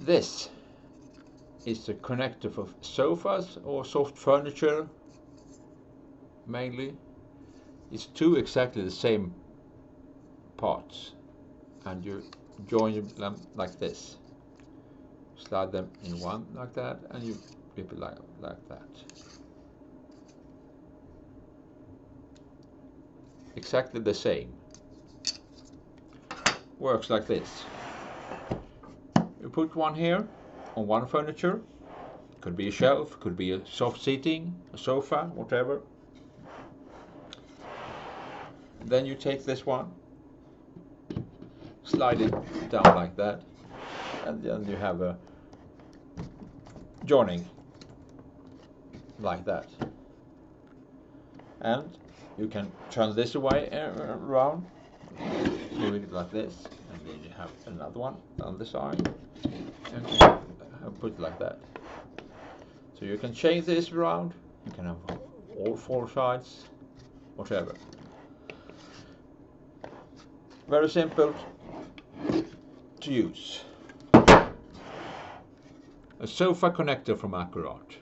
This is the connector for sofas or soft furniture mainly. It's two exactly the same parts, and you join them like this. Slide them in one like that, and you flip it like that. Exactly the same. Works like this. You put one here on one furniture. Could be a shelf, could be a soft seating, a sofa, whatever. Then you take this one, slide it down like that, and then you have a joining like that. And you can turn this away around, do it like this, and then you have another one on the side, and put it like that. So you can change this around, you can have all four sides, whatever. Very simple to use. A sofa connector from Ackurat.